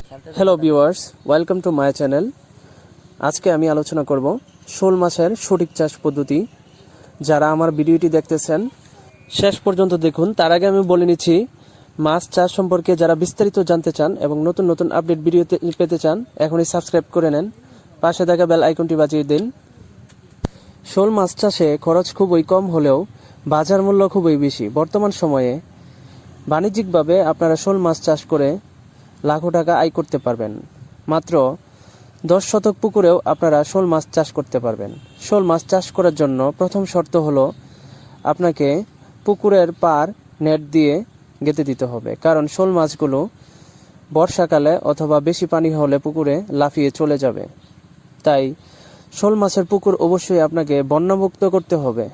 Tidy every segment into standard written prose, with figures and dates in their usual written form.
Hello viewers, welcome to my channel. আজকে আমি আলোচনা করব শোল মাছের সঠিক চাষ পদ্ধতি। যারা আমার ভিডিওটি দেখতেছেন শেষ পর্যন্ত দেখুন। তার আগে আমি বলে নিচ্ছি, মাছ চাষ সম্পর্কে যারা বিস্তারিত জানতে চান এবং নতুন নতুন আপডেট ভিডিও পেতে চান, এখনই সাবস্ক্রাইব করে নেন, পাশে থাকা বেল আইকনটি বাজিয়ে দিন। শোল মাছ চাষে খরচ খুবই কম হলেও বাজার মূল্য খুবই বেশি। বর্তমান সময়ে বাণিজ্যিকভাবে আপনারা শোল মাছ চাষ করে লাখো টাকা আয় করতে পারবেন। মাত্র 10 শতক পুকুরেও আপনারা শোল মাছ চাষ করতে পারবেন। শোল মাছ চাষ করার জন্য প্রথম শর্ত হলো আপনাকে পুকুরের পাড় নেট দিয়ে গেঁথে দিতে হবে, কারণ শোল মাছগুলো বর্ষাকালে অথবা বেশি পানি হলে পুকুরে লাফিয়ে চলে যাবে। তাই শোল মাছের পুকুর অবশ্যই আপনাকে বন্যামুক্ত করতে হবে।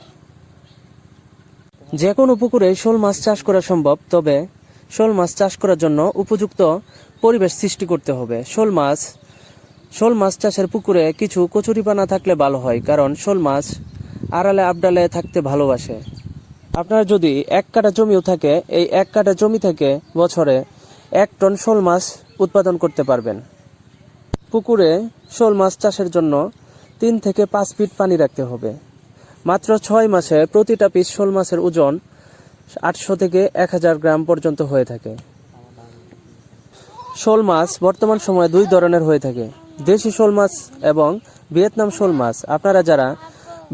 যে কোনো পুকুরে শোল মাছ চাষ করা সম্ভব, তবে শোল মাছ চাষ করার জন্য উপযুক্ত পরিবেশ সৃষ্টি করতে হবে। শোল মাছ চাষের পুকুরে কিছু কচুরিপানা থাকলে ভালো হয়, কারণ শোল মাছ আড়ালে আবডালে থাকতে ভালোবাসে। আপনার যদি 1 কাঠা জমিও থাকে, এই 1 কাঠা জমি থেকে বছরে 1 টন শোল মাছ উৎপাদন করতে পারবেন। পুকুরে শোল মাছ চাষের জন্য 3 থেকে 5 ফিট পানি রাখতে হবে। মাত্র 6 মাসে প্রতিটা পিস শোল মাছের ওজন 800 থেকে 1000 গ্রাম পর্যন্ত হয়ে থাকে। শোল মাছ বর্তমান সময়ে 2 ধরনের হয়ে থাকে, দেশি শোল মাছ এবং ভিয়েতনাম শোল মাছ। আপনারা যারা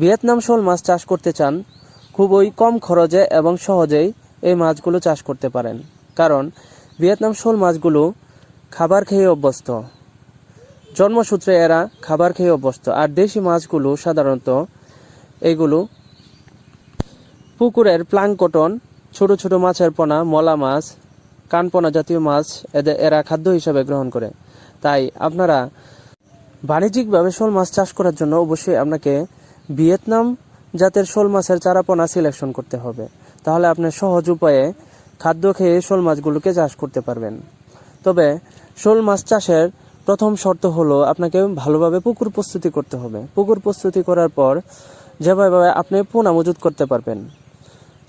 ভিয়েতনাম শোল মাছ চাষ করতে চান, খুবই কম খরচে এবং সহজেই এই মাছগুলো চাষ করতে পারেন, কারণ ভিয়েতনাম শোল মাছগুলো খাবার খেয়ে অভ্যস্ত। জন্মসূত্রে এরা খাবার খেয়ে অভ্যস্ত। আর দেশি মাছগুলো সাধারণত এইগুলো পুকুরের প্লাঙ্কটন, ছোট ছোট মাছের পোনা, মলা মাছ, কানপোনা জাতীয় মাছ এরা খাদ্য হিসাবে গ্রহণ করে। তাই আপনারা বাণিজ্যিকভাবে শোল মাছ চাষ করার জন্য অবশ্যই আপনাকে ভিয়েতনাম জাতের শোল মাছের চারাপোনা সিলেকশন করতে হবে। তাহলে আপনি সহজ উপায়ে খাদ্য খেয়ে শোল মাছগুলোকে চাষ করতে পারবেন। তবে শোল মাছ চাষের প্রথম শর্ত হলো আপনাকে ভালোভাবে পুকুর প্রস্তুতি করতে হবে। পুকুর প্রস্তুতি করার পর যেভাবে আপনি পোনা মজুত করতে পারবেন।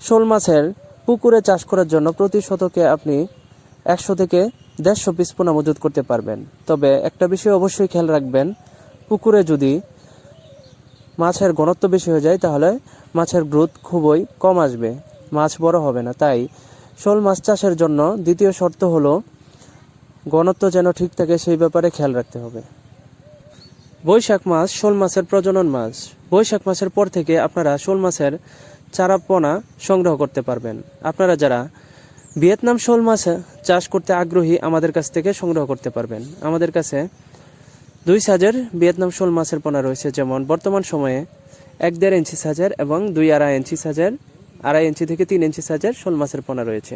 শোল মাছের পুকুরে চাষ করার জন্য প্রতি শতকে আপনি 100 থেকে 150 পিস পোনা মজুত করতে পারবেন। তবে একটা বিষয় অবশ্যই খেয়াল রাখবেন, পুকুরে যদি মাছের ঘনত্ব বেশি হয়ে যায় তাহলে মাছের গ্রোথ খুবই কম আসবে, মাছ বড় হবে না। তাই শোল মাছ চাষের জন্য দ্বিতীয় শর্ত হলো ঘনত্ব যেন ঠিক থাকে, সেই ব্যাপারে খেয়াল রাখতে হবে। বৈশাখ মাস শোল মাছের প্রজনন মাস। বৈশাখ মাসের পর থেকে আপনারা শোল মাছের চারাপোনা সংগ্রহ করতে পারবেন। আপনারা যারা ভিয়েতনাম শোল মাছ চাষ করতে আগ্রহী, আমাদের কাছ থেকে সংগ্রহ করতে পারবেন। আমাদের কাছে 2 সাইজের ভিয়েতনাম শোল মাছের পোনা রয়েছে, যেমন বর্তমান সময়ে 1.5 ইঞ্চি সাইজের এবং 2.5 ইঞ্চি সাইজের, 2.5 ইঞ্চি থেকে 3 ইঞ্চি সাইজের শোল মাছের পোনা রয়েছে।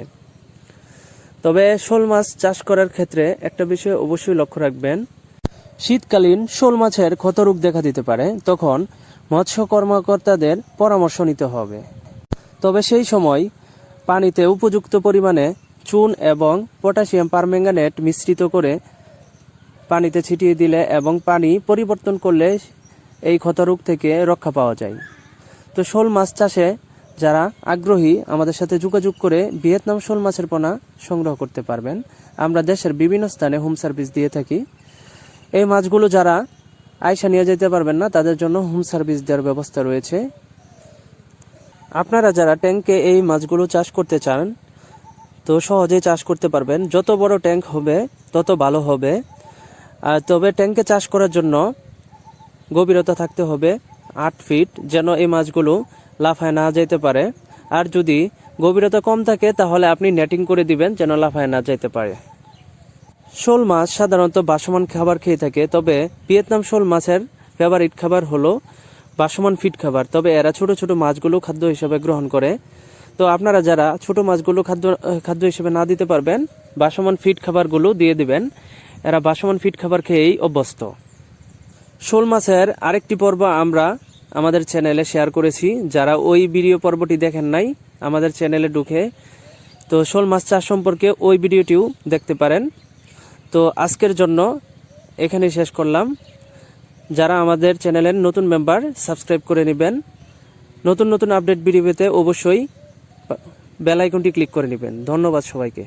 তবে শোল মাছ চাষ করার ক্ষেত্রে একটা বিষয় অবশ্যই লক্ষ্য রাখবেন, শীতকালীন শোল মাছের ক্ষতরোগ দেখা দিতে পারে, তখন মৎস্য কর্মকর্তাদের পরামর্শ নিতে হবে। তবে সেই সময় পানিতে উপযুক্ত পরিমাণে চুন এবং পটাশিয়াম পারম্যাঙ্গানেট মিশ্রিত করে পানিতে ছিটিয়ে দিলে এবং পানি পরিবর্তন করলে এই ক্ষতরোগ থেকে রক্ষা পাওয়া যায়। তো শোল মাছ চাষে যারা আগ্রহী, আমাদের সাথে যোগাযোগ করে ভিয়েতনাম শোল মাছের পোনা সংগ্রহ করতে পারবেন। আমরা দেশের বিভিন্ন স্থানে হোম সার্ভিস দিয়ে থাকি। এই মাছগুলো যারা আয়সা নিয়ে যেতে পারবেন না, তাদের জন্য হোম সার্ভিস দেওয়ার ব্যবস্থা রয়েছে। আপনারা যারা ট্যাঙ্কে এই মাছগুলো চাষ করতে চান, তো সহজেই চাষ করতে পারবেন। যত বড় ট্যাঙ্ক হবে তত ভালো হবে। আর তবে ট্যাঙ্কে চাষ করার জন্য গভীরতা থাকতে হবে 8 ফিট, যেন এই মাছগুলো লাফায় না যেতে পারে। আর যদি গভীরতা কম থাকে তাহলে আপনি নেটিং করে দিবেন, যেন লাফায় না যেতে পারে। শোল মাছ সাধারণত ভাসমান খাবার খেয়ে থাকে, তবে ভিয়েতনাম শোল মাছের ফেভারিট খাবার হলো ভাসমান ফিড খাবার। তবে এরা ছোট ছোট মাছগুলো খাদ্য হিসেবে গ্রহণ করে। তো আপনারা যারা ছোট মাছগুলো খাদ্য হিসেবে না দিতে পারবেন, ভাসমান ফিড খাবারগুলো দিয়ে দিবেন। এরা ভাসমান ফিড খাবার খেয়েই অভ্যস্ত। শোল মাছের আরেকটি পর্ব আমরা আমাদের চ্যানেলে শেয়ার করেছি, যারা ওই ভিডিও পর্বটি দেখেন নাই, আমাদের চ্যানেলে ঢুকে তো শোল মাছ চাষ সম্পর্কে ওই ভিডিওটিও দেখতে পারেন। তো আজকের জন্য এখানেই শেষ করলাম। যারা আমাদের চ্যানেলের নতুন মেম্বার, সাবস্ক্রাইব করে নেবেন। নতুন নতুন আপডেট ভিডিও পেতে অবশ্যই বেল আইকনটি ক্লিক করে নেবেন। ধন্যবাদ সবাইকে।